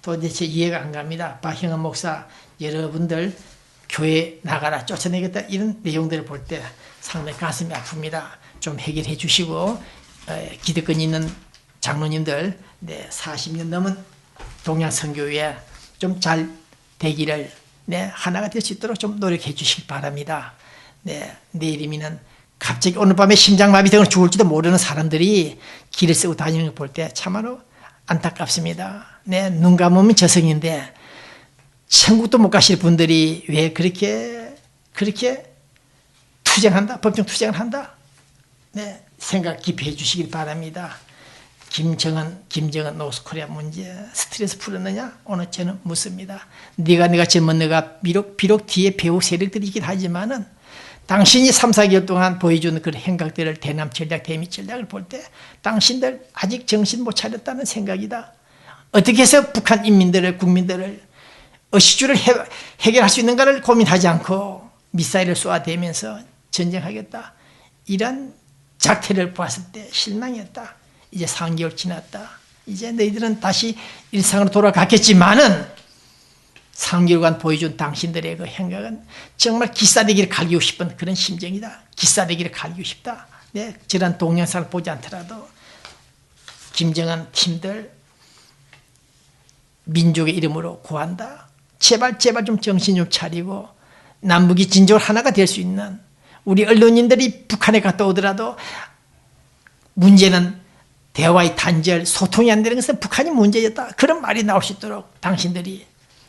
도대체 이해가 안 갑니다. 박형은 목사 여러분들 교회 나가라 쫓아내겠다 이런 내용들을 볼 때 상당히 가슴이 아픕니다. 좀 해결해 주시고 기득권 있는 장로님들 40년 넘은 동양선교회 좀 잘 되기를 하나가 될 수 있도록 좀 노력해 주시기 바랍니다. 내일이면 갑자기 오늘 밤에 심장마비 등으로 죽을지도 모르는 사람들이 길을 쓰고 다니는 걸 볼 때 참으로 안타깝습니다. 눈 감으면 저승인데 천국도 못 가실 분들이 왜 그렇게 투쟁한다? 법정 투쟁을 한다? 생각 깊이 해주시길 바랍니다. 김정은 노스코리아 문제 스트레스 풀었느냐? 오늘 저는 묻습니다. 네가 젊은 너가 비록 뒤에 배후 세력들이 있긴 하지만은 당신이 3, 4개월 동안 보여준 그런 행각들을 대남 전략, 대미 전략을 볼 때 당신들 아직 정신 못 차렸다는 생각이다. 어떻게 해서 북한 인민들을, 국민들을 어시주를 해결할 수 있는가를 고민하지 않고 미사일을 쏘아대면서 전쟁하겠다. 이런 작태를 보았을 때 실망이었다. 이제 3개월 지났다. 이제 너희들은 다시 일상으로 돌아갔겠지만은 3개월간 보여준 당신들의 그 행각은 정말 기싸대기를 갈기고 싶은 그런 심정이다. 기싸대기를 갈기고 싶다. 저런 동영상을 보지 않더라도 김정은 팀들 민족의 이름으로 구한다. 제발 좀 정신 좀 차리고 남북이 진정으로 하나가 될 수 있는 우리 언론인들이 북한에 갔다 오더라도 문제는 대화의 단절, 소통이 안 되는 것은 북한이 문제였다. 그런 말이 나올 수 있도록 당신들이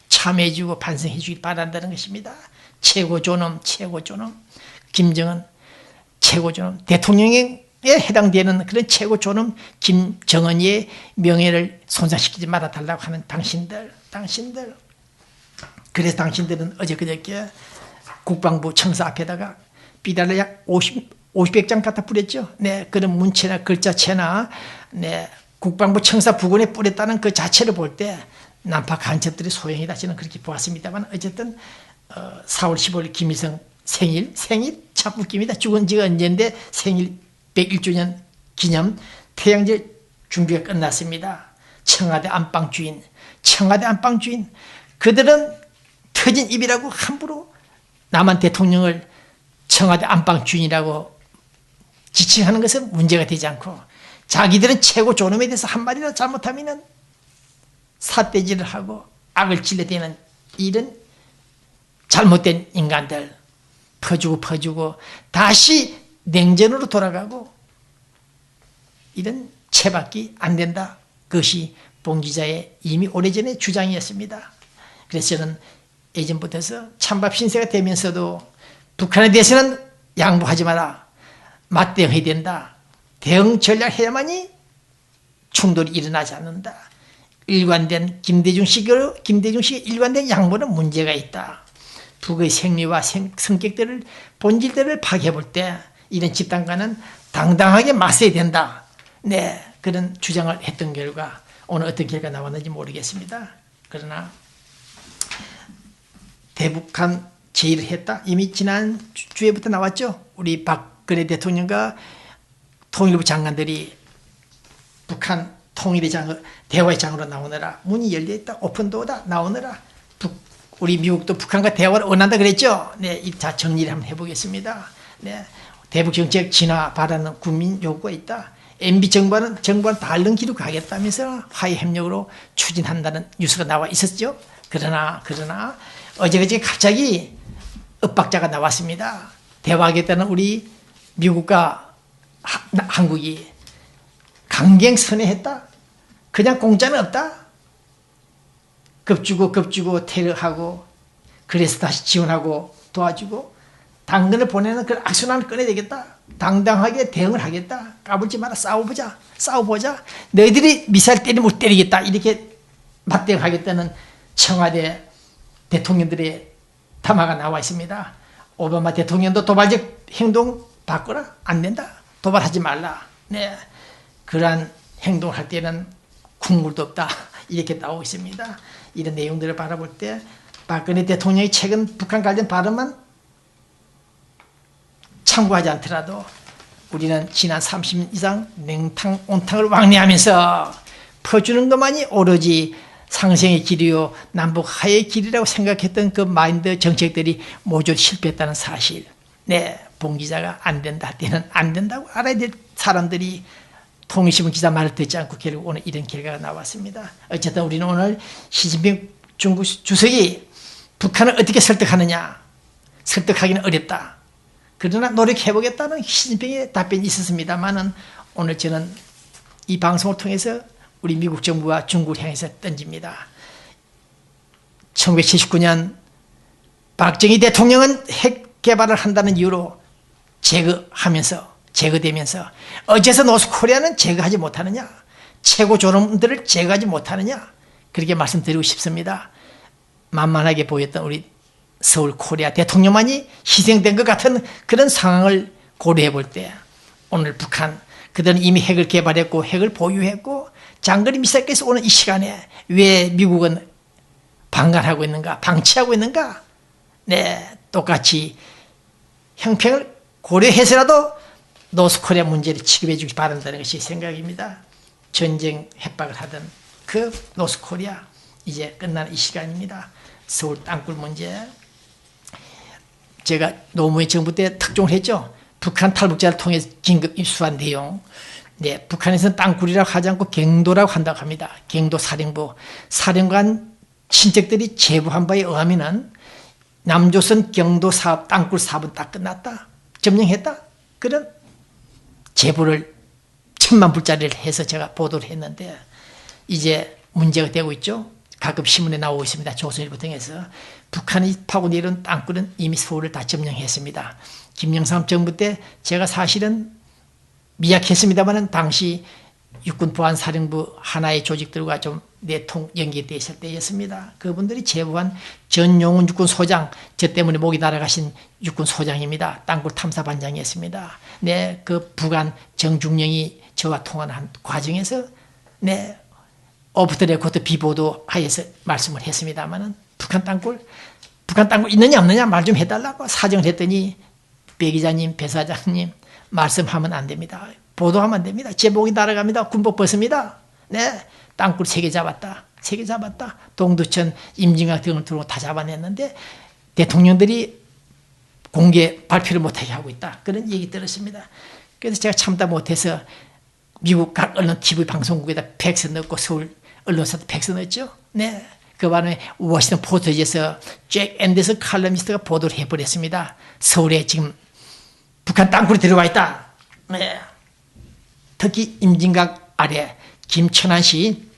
참여해주고 반성해 주길 바란다는 것입니다. 최고존엄. 김정은 최고존엄. 대통령에 해당되는 그런 최고존엄 김정은의 명예를 손상시키지 말아달라고 하는 당신들. 그래서 당신들은 어저께 국방부 청사 앞에다가 비달러 약 500장 갖다 뿌렸죠. 그런 문체나 글자체나 국방부 청사 부근에 뿌렸다는 그 자체를 볼 때 난파 간첩들의 소행이다. 저는 그렇게 보았습니다만 어쨌든 4월 15일 김일성 생일 참 웃깁니다. 죽은 지가 언제인데 생일 101주년 기념 태양절 준비가 끝났습니다. 청와대 안방주인 그들은 터진 입이라고 함부로 남한 대통령을 청와대 안방주인이라고 지칭하는 것은 문제가 되지 않고 자기들은 최고 존엄에 대해서 한마디라도 잘못하면 삿대질을 하고 악을 질러대는 이런 잘못된 인간들 퍼주고 다시 냉전으로 돌아가고 이런 채받기 안 된다. 그것이 봉 기자의 이미 오래전의 주장이었습니다. 그래서 저는 예전부터서 찬밥 신세가 되면서도 북한에 대해서는 양보하지 마라. 맞대응해야 된다. 대응 전략해야만이 충돌이 일어나지 않는다. 일관된 김대중식의 일관된 양보는 문제가 있다. 북의 생리와 성격들을 본질들을 파악해볼 때 이런 집단과는 당당하게 맞서야 된다. 그런 주장을 했던 결과 오늘 어떤 결과 나왔는지 모르겠습니다. 그러나 대북한 제의를 했다. 이미 지난 주에부터 나왔죠. 우리 박근혜 대통령과 통일부 장관들이 북한 통일의 대화의 장으로 나오느라 문이 열려있다. 오픈도어다. 나오느라 우리 미국도 북한과 대화를 원한다 그랬죠. 자 정리를 한번 해보겠습니다. 대북 정책 진화 바라는 국민 요구가 있다. MB 정부는 바른 길로 가겠다면서 화해 협력으로 추진한다는 뉴스가 나와 있었죠. 그러나 어제그제 갑자기 엇박자가 나왔습니다. 대화하겠다는 우리 미국과 한국이 강경선회했다. 그냥 공짜는 없다. 급주고 테러하고 그래서 다시 지원하고 도와주고 당근을 보내는 그 악순환을 꺼내야 되겠다. 당당하게 대응을 하겠다. 까불지 마라. 싸워보자. 너희들이 미사일 때리면 못 때리겠다. 이렇게 맞대응하겠다는 청와대 대통령들의 담화가 나와 있습니다. 오바마 대통령도 도발적 행동 바꿔라. 안 된다. 도발하지 말라. 그러한 행동을 할 때는 국물도 없다. 이렇게 나오고 있습니다. 이런 내용들을 바라볼 때 박근혜 대통령이 최근 북한 관련 발언만 참고하지 않더라도 우리는 지난 30년 이상 냉탕 온탕을 왕래하면서 퍼주는 것만이 오로지 상생의 길이요 남북 화해의 길이라고 생각했던 그 마인드 정책들이 모두 실패했다는 사실. 네, 봉 기자가 안 된다 할 때는 안 된다고 알아야 될 사람들이 통일신문 기자 말을 듣지 않고 결국 오늘 이런 결과가 나왔습니다. 어쨌든 우리는 오늘 시진핑 중국 주석이 북한을 어떻게 설득하느냐. 설득하기는 어렵다. 그러나 노력해보겠다는 시진핑의 답변이 있었습니다만은 오늘 저는 이 방송을 통해서 우리 미국 정부와 중국을 향해서 던집니다. 1979년 박정희 대통령은 핵 개발을 한다는 이유로 제거되면서 어째서 노스코리아는 제거하지 못하느냐? 최고 존엄들을 제거하지 못하느냐? 그렇게 말씀드리고 싶습니다. 만만하게 보였던 우리 서울 코리아 대통령만이 희생된 것 같은 그런 상황을 고려해 볼 때 오늘 북한 그들은 이미 핵을 개발했고 핵을 보유했고 장거리 미사일까지 오는 이 시간에 왜 미국은 방관하고 있는가? 방치하고 있는가? 네, 똑같이 형평을 고려해서라도 노스코리아 문제를 취급해 주기 바란다는 것이 생각입니다. 전쟁 협박을 하던 그 노스코리아 이제 끝나는 이 시간입니다. 서울 땅굴 문제 제가 노무현 정부 때 특종을 했죠. 북한 탈북자를 통해 긴급 입수한 내용. 네, 북한에서는 땅굴이라고 하지 않고 갱도라고 한다고 합니다. 갱도 사령부 사령관 친척들이 제보한 바에 의하면은 남조선 경도 사업 땅굴 사업은 딱 끝났다. 점령했다. 그런 제보를 1000만 불짜리를 해서 제가 보도를 했는데 이제 문제가 되고 있죠. 가끔 신문에 나오고 있습니다. 조선일보 등에서 북한이 파고 내려온 땅굴은 이미 서울을 다 점령했습니다. 김영삼 정부 때 제가 사실은 미약했습니다만 당시 육군 보안사령부 하나의 조직들과 좀 내통 연계되어 있을 때였습니다. 그분들이 제보한 전용훈 육군 소장, 저 때문에 목이 날아가신 육군 소장입니다. 땅굴 탐사반장이었습니다. 네, 그 부관 정중령이 저와 통화한 과정에서 네, 오프 더 레코드 비보도 하에서 말씀을 했습니다만은 북한 땅굴 있느냐 없느냐 말 좀 해달라고 사정을 했더니 배 기자님, 배 사장님 말씀하면 안 됩니다. 보도하면 안 됩니다. 제 목이 날아갑니다. 군복 벗습니다. 네, 땅굴 3개 잡았다. 3개 잡았다. 동두천, 임진각 등을 들고 다 잡아냈는데 대통령들이 공개 발표를 못하게 하고 있다. 그런 얘기 들었습니다. 그래서 제가 참다 못해서 미국 각 언론 TV 방송국에다 팩스 넣고 서울 언론사도 팩스 넣었죠. 네. 그 바람에 워싱턴 포스트에서 잭 앤더슨 칼럼니스트가 보도를 해버렸습니다. 서울에 지금 북한 땅굴이 들어와 있다. 네. 특히 임진각 아래 김천한 씨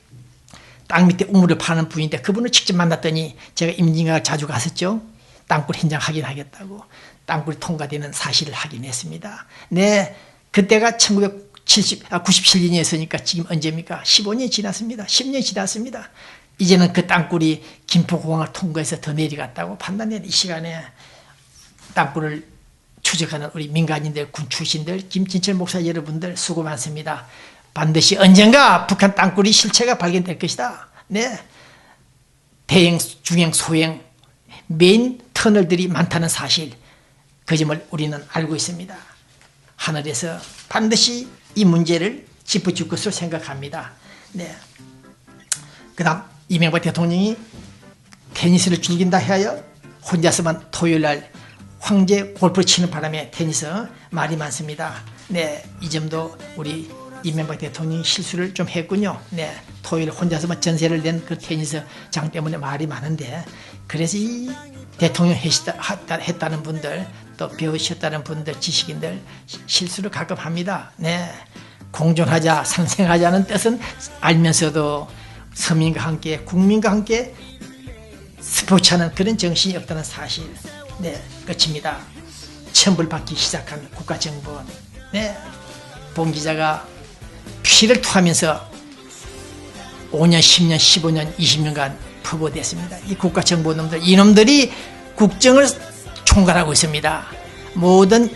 땅 밑에 우물을 파는 분인데 그분을 직접 만났더니 제가 임진각을 자주 갔었죠. 땅굴 현장 확인하겠다고 땅굴이 통과되는 사실을 확인했습니다. 네, 그때가 97년이었으니까 지금 언제입니까? 15년이 지났습니다. 10년이 지났습니다. 이제는 그 땅굴이 김포공항을 통과해서 더 내려갔다고 판단된 이 시간에 땅굴을 추적하는 우리 민간인들, 군 출신들, 김진철 목사 여러분들 수고 많습니다. 반드시 언젠가 북한 땅굴이 실체가 발견될 것이다. 네, 대형, 중형, 소형 메인 터널들이 많다는 사실, 그 점을 우리는 알고 있습니다. 하늘에서 반드시 이 문제를 짚어줄 것으로 생각합니다. 네. 그 다음 이명박 대통령이 테니스를 즐긴다 하여 혼자서만 토요일날 황제 골프를 치는 바람에 테니스 말이 많습니다. 네, 이 점도 우리 이명박 대통령이 실수를 좀 했군요. 네, 토요일 혼자서만 전세를 낸 그 테니스장 때문에 말이 많은데, 그래서 이 대통령 했다는 분들, 또 배우셨다는 분들, 지식인들 실수를 가끔 합니다. 네, 공존하자, 상생하자는 뜻은 알면서도 서민과 함께, 국민과 함께 스포츠하는 그런 정신이 없다는 사실. 네, 끝입니다. 천불받기 시작한 국가정보원. 네, 봉 기자가 피를 토하면서 5년, 10년, 15년, 20년간 퍼부어댔습니다. 이 국가정보원놈들, 이놈들이 국정을 총괄하고 있습니다. 모든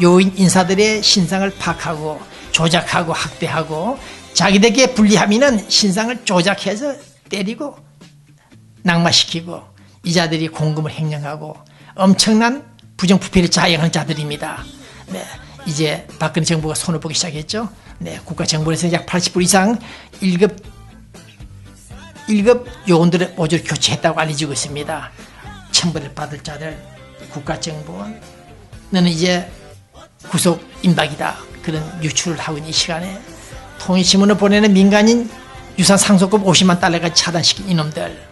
요인 인사들의 신상을 파악하고 조작하고 학대하고 자기들에게 불리하면은 신상을 조작해서 때리고 낙마시키고 이자들이 공금을 횡령하고 엄청난 부정부패를 자행하는 자들입니다. 네, 이제 박근혜 정부가 손을 보기 시작했죠. 네, 국가정보원에서 약 80불 이상 1급 1급 요원들의 모조리 교체했다고 알려지고 있습니다. 천벌을 받을 자들 국가정보원 너는 이제 구속 임박이다. 그런 유출을 하고 있는 이 시간에 통일신문을 보내는 민간인 유산 상속금 50만 달러까지 차단시킨 이놈들,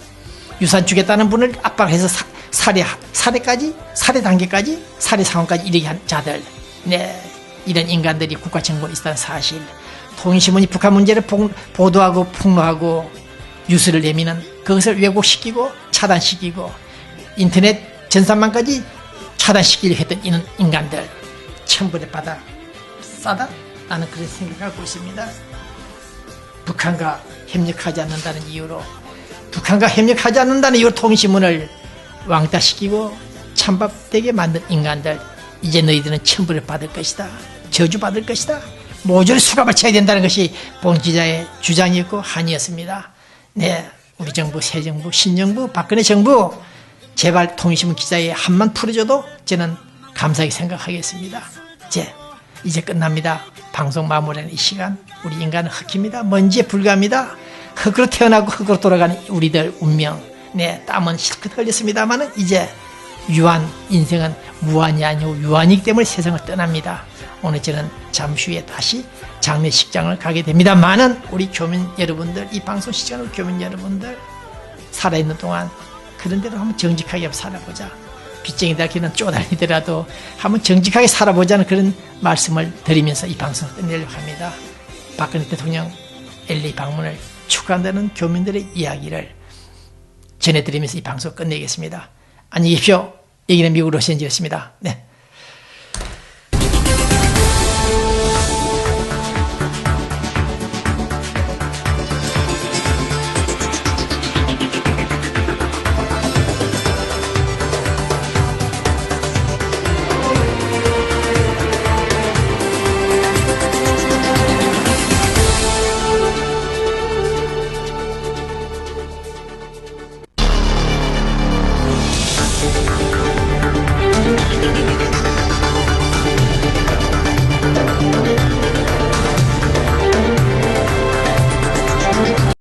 유산 주겠다는 분을 압박해서 살해까지, 살해 단계까지, 살해 상황까지 이르게 한 자들, 네, 이런 인간들이 국가정보원에 있다는 사실, 통일신문이 북한 문제를 보도하고 폭로하고 뉴스를 내미는 그것을 왜곡시키고 차단시키고 인터넷 전산망까지 차단시키려 했던 이런 인간들 천벌의 바다 싸다? 나는 그런 생각을 갖고 있습니다. 북한과 협력하지 않는다는 이유로 통일신문을 왕따시키고 찬밥되게 만든 인간들, 이제 너희들은 천벌을 받을 것이다, 저주받을 것이다, 모조리 수갑을 쳐야 된다는 것이 본 기자의 주장이었고 한이었습니다. 네, 우리 정부, 새 정부, 신정부, 박근혜 정부 제발 통일신문 기자의 한만 풀어줘도 저는 감사하게 생각하겠습니다. 이제 끝납니다. 방송 마무리하는 이 시간, 우리 인간은 흙입니다. 먼지에 불과합니다. 흙으로 태어나고 흙으로 돌아가는 우리들 운명, 네, 땀은 실컷 흘렸습니다만 이제 인생은 무한이 아니고 유한이기 때문에 세상을 떠납니다. 오늘 저는 잠시 후에 다시 장례식장을 가게 됩니다만은 우리 교민 여러분들, 이 방송 시청하는 교민 여러분들, 살아있는 동안 그런 대로 한번 정직하게 살아보자. 빚쟁이들 길은 쪼달리더라도 한번 정직하게 살아보자는 그런 말씀을 드리면서 이 방송을 끝내려고 합니다. 박근혜 대통령 LA 방문을 축하한다는 교민들의 이야기를 전해드리면서 이 방송을 끝내겠습니다. 안녕히 계십시오. 여기는 미국 로스앤젤레스입니다. 네.